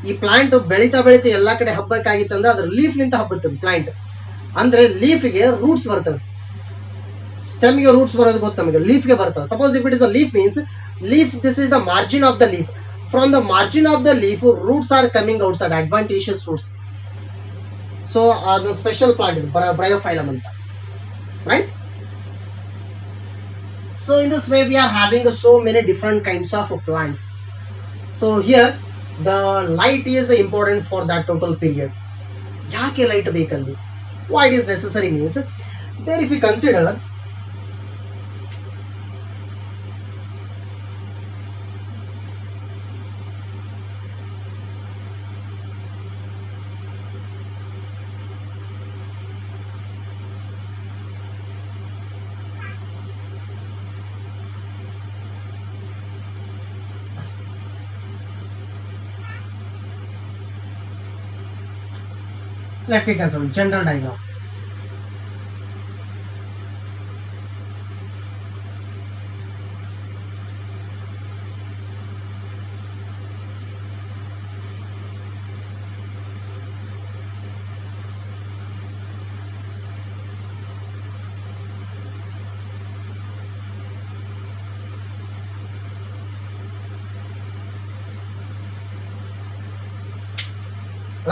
ಈ plant ಬೆಳೀತಾ ಬೆಳೀತಾ ಎಲ್ಲಾ ಕಡೆ ಹಬ್ಬಕ್ಕಾಗಿತ್ತಂದ್ರೆ ಅದ್ರ leaf ನಿಂತ ಹಬ್ಬುತ್ತದೆ plant. ಅಂದ್ರೆ ಲೀಫ್ಗೆ roots ಬರ್ತವೆ, ಸ್ಟೆಮ್ಗೆ roots ಬರೋದು ಗೊತ್ತು ನಮಗೆ, ಲೀಫ್ಗೆ ಬರ್ತವೆ. Suppose if it is a leaf means leaf, this is the margin of the leaf. From the margin of the leaf, roots are coming outside, adventitious roots. So the special plant is Bryophyllum anta, right? So in this way we are having so many different kinds of plants. So here the light is important for that total period. Yake light bekalli, why it is necessary means there if you consider let me consider general diagram.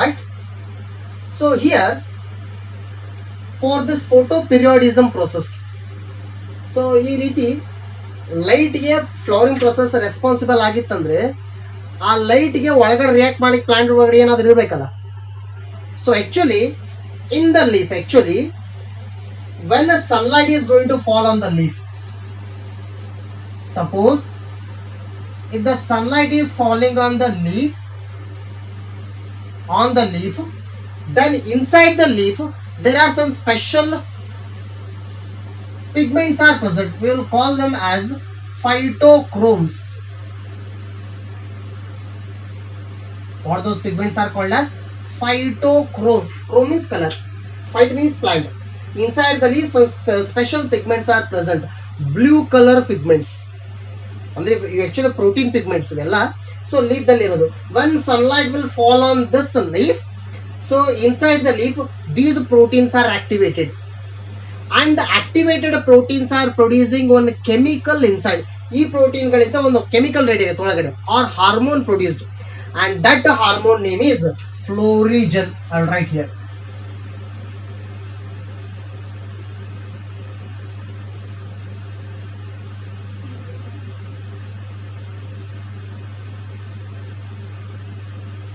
Right? So here for this photoperiodism process, so ಈ ರೀತಿ light ಗೆ flowering process responsible ಆಗಿತ್ತಂದ್ರೆ ಆ light ಗೆ ಒಳಗಡೆ react ಮಾಡಿ plant ಒಳಗಡೆ ಏನಾದ್ರು ಇರಬೇಕಲ್ಲ. So actually in the leaf, actually when the sunlight is going to fall on the leaf, suppose if the sunlight is falling on the leaf, then inside the leaf there are some special pigments are present. We will call them as phytochromes. What those pigments are called as phytochrome. Chrome means color, phyto means plant. Inside the leaf some special pigments are present, blue color pigments. ಅಂದ್ರೆ actually protein pigments ಇವೆಲ್ಲ. So leaf dalli irodu, when sunlight will fall on this leaf, so inside the leaf these proteins are activated, and the activated proteins are producing one chemical inside. ಈ protein ಗಳಿಂದ ಒಂದು chemical ready ಆಗುತ್ತೆ ಒಳಗಡೆ, or hormone produced, and that hormone name is florigen. I'll write here.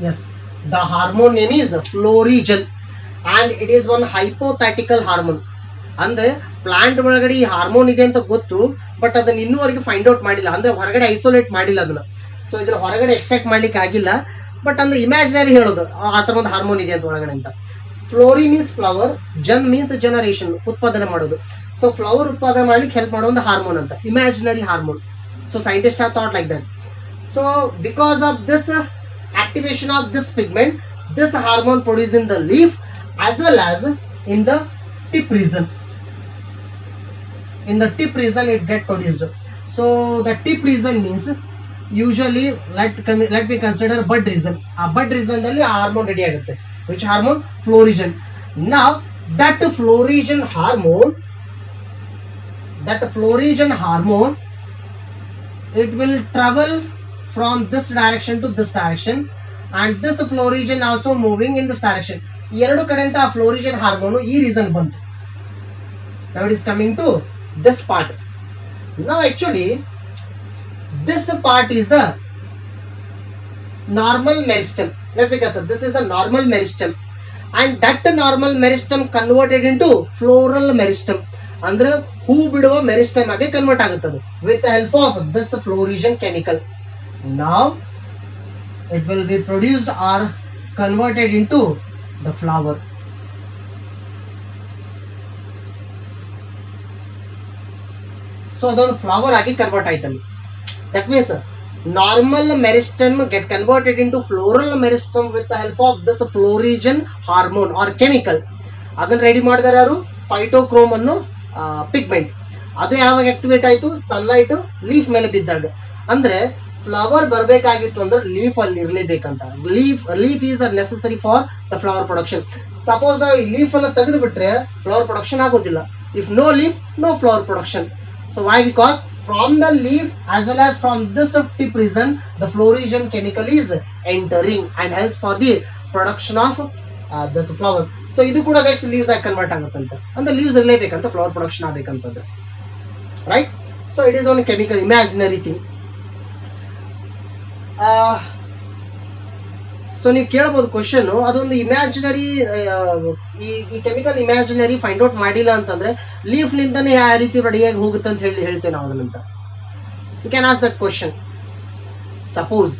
Yes, the hormone name is florigen, and it is one hypothetical hormone. ಅಂದ್ರೆ plant ಒಳಗಡೆ ಈ hormone ಇದೆ ಅಂತ ಗೊತ್ತು, ಬಟ್ ಅದನ್ನ ಇನ್ನೂವರೆಗೆ ಫೈಂಡ್ ಔಟ್ ಮಾಡಿಲ್ಲ, ಅಂದ್ರೆ ಹೊರಗಡೆ ಐಸೋಲೇಟ್ ಮಾಡಿಲ್ಲ ಅದನ್ನ. ಸೊ ಇದ್ರ ಹೊರಗಡೆ ಎಕ್ಸ್ಟ್ರಾಕ್ಟ್ ಮಾಡ್ಲಿಕ್ಕೆ ಆಗಿಲ್ಲ, ಬಟ್ ಅಂದ್ರೆ ಇಮ್ಯಾಜಿನರಿ ಹೇಳೋದು ಆ ತರ ಒಂದು ಹಾರ್ಮೋನ್ ಇದೆ ಅಂತ ಒಳಗಡೆ ಅಂತ. Florey means flower, Jan means generation, ಉತ್ಪಾದನೆ ಮಾಡೋದು. ಸೊ ಫ್ಲವರ್ ಉತ್ಪಾದನೆ ಮಾಡ್ಲಿಕ್ಕೆ ಹೆಲ್ಪ್ ಮಾಡೋ ಒಂದು ಹಾರ್ಮೋನ್ ಅಂತ, imaginary hormone. So scientist have thought like that. So because of this activation of this pigment, this hormone produced in the leaf as well as in the tip region. in the tip region it get produced. So the tip region means usually let me consider bud region. A bud region dalli hormone ready agutte. Which hormone? Flow-region. Now that flow-region hormone, it will travel from this direction to this direction, and this flow-region also moving in this direction. ಎರಡು ಕಡೆಯಿಂದ ಆ ಫ್ಲೋರಿಜನ್ hormone ಈ reason ಬಂತು. Now it is coming to this part. Now actually this part is the normal meristem. Let me consider this is the normal meristem, and that normal meristem converted into floral meristem. ಅಂದ್ರೆ ಹೂ ಬಿಡುವ meristem ಆಗಿ convert ಆಗುತ್ತದೆ with the help of this flow-region chemical. Now it will be produced or converted into the flower. So ಅದೊಂದು flower ಆಗಿ convert ಆಯ್ತಲ್ಲಿ. That means normal meristem get converted into floral meristem with the help of this flow-region hormone or chemical. ಅದನ್ನ ready ಮಾಡಿದಾರೆ ಯಾರು? ಫೈಟೋಕ್ರೋಮ್ ಅನ್ನೋ pigment. ಅದು ಯಾವಾಗ activate ಆಯ್ತು? Sunlight leaf ಮೇಲೆ ಬಿದ್ದಾಗ. ಅಂದ್ರೆ ಫ್ಲವರ್ ಬರಬೇಕಾಗಿತ್ತು ಅಂದ್ರೆ ಲೀಫ್ ಅಲ್ಲಿ ಇರಲೇಬೇಕಂತ. Leaf is necessary for the flower production. Suppose ನಾವು ಈ ಲೀಫ್ ಅನ್ನ ತೆಗೆದು ಬಿಟ್ರೆ ಫ್ಲವರ್ ಪ್ರೊಡಕ್ಷನ್ ಆಗೋದಿಲ್ಲ. If no leaf no flower production. So why? Because from the leaf as well as from this tip region the flow-region chemical is entering and helps for the production of this flower. So idu kuda next leaves ಆಗಿ convert ಆಗುತ್ತಂತೆ. ಅಂದ್ರೆ leaves ಇರಲೇಬೇಕಂತ flower production ಆಗಬೇಕಂತಂದ್ರೆ, right? So it is one chemical imaginary thing. So ನೀವು ಕೇಳಬಹುದು question, ಅದೊಂದು imaginary, ಈ chemical imaginary find out ಮಾಡಿಲ್ಲ ಅಂತಂದ್ರೆ ಲೀಫ್ ನಿಂದನೇ ಯಾವ ರೀತಿ ರೆಡಿಯಾಗಿ ಹೋಗುತ್ತೆ ಅಂತ ಹೇಳ್ತೇವೆ ನಾವು ಅದನ್ನಂತ. You can ask that question. Suppose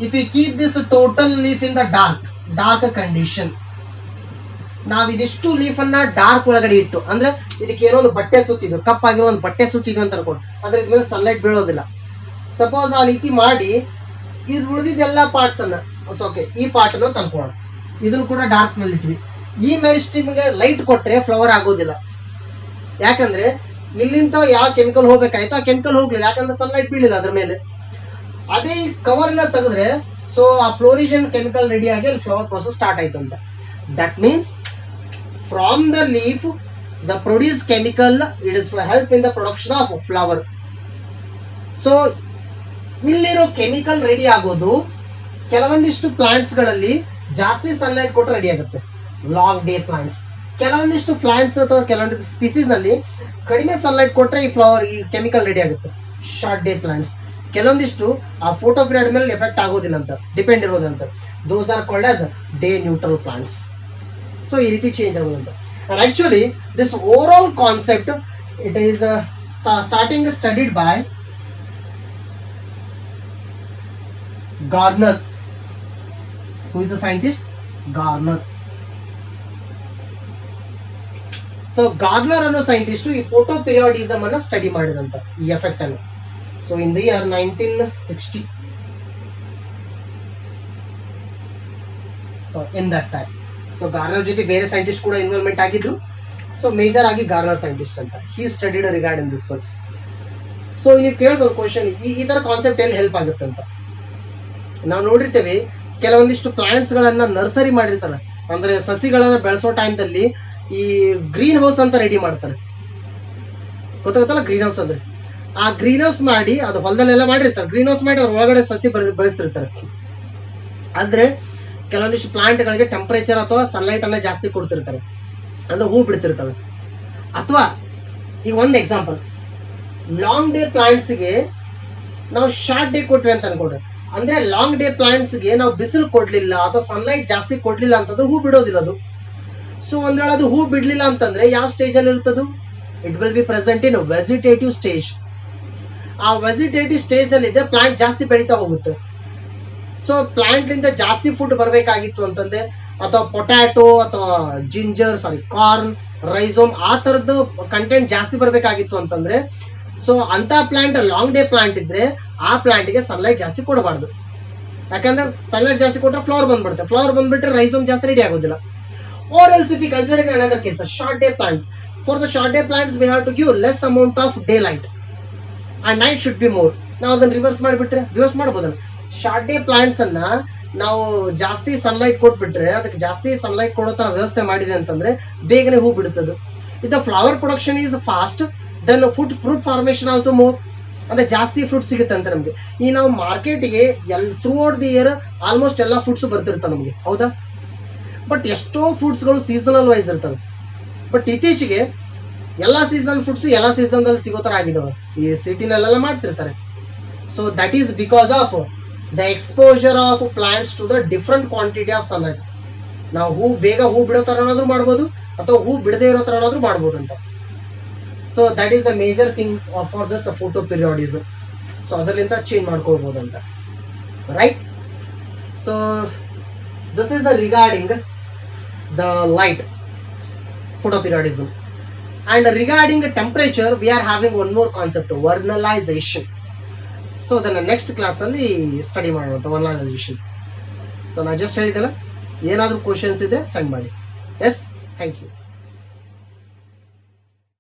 if you keep this total leaf in the dark condition, ನಾವ್ ಇದಿಷ್ಟು ಲೀಫ್ ಅನ್ನ ಡಾರ್ಕ್ ಒಳಗಡೆ ಇಟ್ಟು, ಅಂದ್ರೆ ಇದಕ್ಕೆ ಏನೋ ಒಂದು ಬಟ್ಟೆ ಸುತ್ತಿದ್ವು, ಕಪ್ಪಾಗಿರೋ ಒಂದು ಬಟ್ಟೆ ಸುತ್ತಿದ್ವು ಅಂತ ಅನ್ಕೊಂಡು, ಅಂದ್ರೆ ಇದ್ಮೇಲೆ ಸನ್ಲೈಟ್ ಬೀಳೋದಿಲ್ಲ. ಸಪೋಸ್ ಆ ರೀತಿ ಮಾಡಿ ಇದು ಉಳಿದಿದ್ದೆಲ್ಲ ಪಾರ್ಟ್ಸ್ ಅನ್ನ ಓಕೆ ಈ ಪಾರ್ಟ್ ಅನ್ನು ತಂದ್ಕೊಳ್ಳೋಣ. ಇದನ್ನು ಕೂಡ ಡಾರ್ಕ್ ನಲ್ಲಿ ಇಟ್ವಿ. ಈ ಮೆರಿಸ್ಟಮ್ಗೆ ಲೈಟ್ ಕೊಟ್ರೆ ಫ್ಲವರ್ ಆಗೋದಿಲ್ಲ. ಯಾಕಂದ್ರೆ ಇಲ್ಲಿಂದ ಯಾವ ಕೆಮಿಕಲ್ ಹೋಗ್ಬೇಕಾಯ್ತು ಆ ಕೆಮಿಕಲ್ ಹೋಗ್ಲಿಲ್ಲ, ಯಾಕಂದ್ರೆ ಸನ್ಲೈಟ್ ಬೀಳಿಲ್ಲ ಅದ್ರ ಮೇಲೆ. ಅದೇ ಕವರ್ ಎಲ್ಲ ತೆಗೆದ್ರೆ ಸೊ ಆ ಫ್ಲೋರಿಜನ್ ಕೆಮಿಕಲ್ ರೆಡಿ ಆಗಿ ಅಲ್ಲಿ ಫ್ಲವರ್ ಪ್ರೊಸೆಸ್ ಸ್ಟಾರ್ಟ್ ಆಯ್ತು ಅಂತ. That means from the leaf the produce chemical it is help in the production of flower. So ಇಲ್ಲಿರೋ ಕೆಮಿಕಲ್ ರೆಡಿ ಆಗೋದು ಕೆಲವೊಂದಿಷ್ಟು ಪ್ಲಾಂಟ್ಸ್ ಗಳಲ್ಲಿ ಜಾಸ್ತಿ ಸನ್ಲೈಟ್ ಕೊಟ್ಟರೆ ರೆಡಿ ಆಗುತ್ತೆ, ಲಾಂಗ್ ಡೇ ಪ್ಲಾಂಟ್ಸ್. ಕೆಲವೊಂದಿಷ್ಟು ಪ್ಲಾಂಟ್ಸ್ ಅಥವಾ ಕೆಲವೊಂದಿಷ್ಟು ಸ್ಪೀಸೀಸ್ ನಲ್ಲಿ ಕಡಿಮೆ ಸನ್ಲೈಟ್ ಕೊಟ್ಟರೆ ಈ ಕೆಮಿಕಲ್ ರೆಡಿ ಆಗುತ್ತೆ, ಶಾರ್ಟ್ ಡೇ ಪ್ಲಾಂಟ್ಸ್. ಕೆಲವೊಂದಿಷ್ಟು ಆ ಫೋಟೋ ಪೀರಿಯಡ್ ಮೇಲೆ ಎಫೆಕ್ಟ್ ಆಗೋದಿಲ್ಲ ಅಂತ, ಡಿಪೆಂಡ್ ಇರೋದಂತ. Those are called as day neutral plants. So ಈ ರೀತಿ ಚೇಂಜ್ ಆಗೋದಂತ. And actually this over all concept it is starting studied by Gardner. Who is the scientist? Gardner. So Gardner ಅನ್ನೋ scientist ಈ photo periodism ಅನ್ನ study ಮಾಡಿದಂತ ಈ effect ಅನ್ನು. So in the year 1960. So in that time so Garner ಜೊತೆ ಬೇರೆ scientist ಕೂಡ involvement ಆಗಿದ್ರು. ಸೊ ಮೇಜರ್ ಆಗಿ ಗಾರ್ನರ್ ಸೈಂಟಿಸ್ಟ್ ಅಂತ. He studied regarding this work. So ನೀವು ಕೇಳ್ಬೋದು ಕ್ವಶನ್, ಈ ತರ ಕಾನ್ಸೆಪ್ಟ್ ಎಲ್ಲಿ ಹೆಲ್ಪ್ ಆಗುತ್ತೆ ಅಂತ. ನಾವು ನೋಡಿರ್ತೇವೆ ಕೆಲವೊಂದಿಷ್ಟು ಪ್ಲಾಂಟ್ಸ್ ಗಳನ್ನ ನರ್ಸರಿ ಮಾಡಿರ್ತಾರೆ, ಅಂದ್ರೆ ಸಸಿಗಳನ್ನ ಬೆಳೆಸೋ ಟೈಮ್ದಲ್ಲಿ ಈ ಗ್ರೀನ್ ಹೌಸ್ ಅಂತ ರೆಡಿ ಮಾಡ್ತಾರೆ. ಗೊತ್ತಾಗುತ್ತಲ್ಲ ಗ್ರೀನ್ ಹೌಸ್ ಅಂದ್ರೆ? ಆ ಗ್ರೀನ್ ಹೌಸ್ ಮಾಡಿ ಅದು ಹೊಲದಲ್ಲೆಲ್ಲ ಮಾಡಿರ್ತಾರೆ. ಗ್ರೀನ್ ಹೌಸ್ ಮಾಡಿ ಅದ್ರ ಒಳಗಡೆ ಸಸಿ ಬೆಳೆಸ್ತಿರ್ತಾರೆ. ಅಂದ್ರೆ ಕೆಲವೊಂದಿಷ್ಟು ಪ್ಲಾಂಟ್ ಗಳಿಗೆ ಟೆಂಪರೇಚರ್ ಅಥವಾ ಸನ್ಲೈಟ್ ಅನ್ನ ಜಾಸ್ತಿ ಕೊಡ್ತಿರ್ತಾರೆ, ಅಂದ್ರೆ ಹೂ ಬಿಡ್ತಿರ್ತವೆ. ಅಥವಾ ಈಗ ಒಂದು ಎಕ್ಸಾಂಪಲ್, ಲಾಂಗ್ ಡೇ ಪ್ಲಾಂಟ್ಸ್ಗೆ ನಾವು ಶಾರ್ಟ್ ಡೇ ಕೊಟ್ವಿ ಅಂತ ಅನ್ಕೊಂಡ್ರೆ, ಅಂದ್ರೆ ಲಾಂಗ್ ಡೇ ಪ್ಲಾಂಟ್ಸ್ಗೆ ನಾವು ಬಿಸಿಲು ಕೊಡ್ಲಿಲ್ಲ ಅಥವಾ ಸನ್ಲೈಟ್ ಜಾಸ್ತಿ ಕೊಡ್ಲಿಲ್ಲ ಅಂತಂದ್ರೆ ಹೂ ಬಿಡೋದಿಲ್ಲ ಅದು. ಸೊ ಒಂದ್ ವೇಳೆ ಅದು ಹೂ ಬಿಡ್ಲಿಲ್ಲ ಅಂತಂದ್ರೆ ಯಾವ ಸ್ಟೇಜ್ ಅಲ್ಲಿ ಇರ್ತದು? It will be present in vegetative stage. ಆ ವೆಜಿಟೇಟಿವ್ ಸ್ಟೇಜ್ ಅಲ್ಲಿ ಇದೆ, ಪ್ಲಾಂಟ್ ಜಾಸ್ತಿ ಬೆಳೀತಾ ಹೋಗುತ್ತೆ. ಸೊ ಪ್ಲಾಂಟ್ ಇಂದ ಜಾಸ್ತಿ ಫುಡ್ ಬರಬೇಕಾಗಿತ್ತು ಅಂತಂದ್ರೆ, ಅಥವಾ ಪೊಟ್ಯಾಟೊ ಅಥವಾ ಕಾರ್ನ್, ರೈಸೋಮ್ ಆ ತರದ್ದು ಕಂಟೆಂಟ್ ಜಾಸ್ತಿ ಬರಬೇಕಾಗಿತ್ತು ಅಂತಂದ್ರೆ, ಸೊ ಅಂತ ಪ್ಲಾಂಟ್ ಲಾಂಗ್ ಡೇ ಪ್ಲಾಂಟ್ ಇದ್ರೆ ಆ ಪ್ಲಾಂಟ್ಗೆ ಸನ್ಲೈಟ್ ಜಾಸ್ತಿ ಕೊಡಬಾರ್ದು. ಯಾಕಂದ್ರೆ ಸನ್ಲೈಟ್ ಜಾಸ್ತಿ ಕೊಟ್ಟರೆ ಫ್ಲವರ್ ಬಂದ್ಬಿಡುತ್ತೆ. ಫ್ಲವರ್ ಬಂದ್ಬಿಟ್ರೆ ರೈಸೋಮ್ ಜಾಸ್ತಿ ರೆಡಿ ಆಗೋದಿಲ್ಲ. Or else if we consider in another case, short day plants. For the short day plants, we have to give less amount of daylight and night should be more. ನಾವು ಅದನ್ನ reverse ಮಾಡ್ಬೋದಲ್ಲ. Short day plants ಅನ್ನ ನಾವು ಜಾಸ್ತಿ sunlight ಕೊಟ್ಬಿಟ್ರೆ, ಅದಕ್ಕೆ ಜಾಸ್ತಿ sunlight ಕೊಡೋ ತರ ವ್ಯವಸ್ಥೆ ಮಾಡಿದೆ ಅಂತಂದ್ರೆ ಬೇಗನೆ ಹೂ ಬಿಡುತ್ತದೆ. ಇದ flower production is fast, then fruit formation also more, ಅಂದ್ರೆ ಜಾಸ್ತಿ ಫ್ರೂಟ್ ಸಿಗುತ್ತೆ ಅಂತ ನಮಗೆ. ಈ ನಾವು ಮಾರ್ಕೆಟ್ಗೆ throughout the year almost ಎಲ್ಲ ಫ್ರೂಟ್ಸ್ ಬರ್ತಿರ್ತಾವೆ ನಮಗೆ, ಹೌದಾ? ಬಟ್ ಎಷ್ಟೋ ಫ್ರೂಟ್ಸ್ಗಳು ಸೀಸನಲ್ ವೈಸ್ ಇರ್ತವೆ. ಬಟ್ ಇತ್ತೀಚೆಗೆ ಎಲ್ಲ ಸೀಸನ್ ಫ್ರೂಟ್ಸ್ ಎಲ್ಲ ಸೀಸನ್ದಲ್ಲಿ ಸಿಗೋ ಥರ ಆಗಿದಾವೆ, ಈ ಸಿಟಿನಲ್ಲೆಲ್ಲ ಮಾಡ್ತಿರ್ತಾರೆ. So that is because of the exposure of plants to the different quantity of sunlight. ನಾವು ಬೇಗ ಹೂ ಬಿಡೋ ಥರನಾದ್ರೂ ಮಾಡ್ಬೋದು, ಅಥವಾ ಹೂ ಬಿಡದೇ ಇರೋ ಥರನಾದ್ರೂ ಮಾಡ್ಬೋದು ಅಂತ. So that is the major thing for this photo periodism. So ಅದರಿಂದ ಚೇಂಜ್ ಮಾಡ್ಕೊಳ್ಬೋದು ಅಂತ, right? So this is regarding the light photoperiodism. And regarding temperature, we are having one more concept, vernalization. So then next class ಅಲ್ಲಿ study ಮಾಡೋಣ vernalization. So ನಾ just ಹೇಳಿದೆಲ್ಲ, ಏನಾದರೂ questions ಇದ್ರೆ send ಮಾಡಿ. Yes, thank you.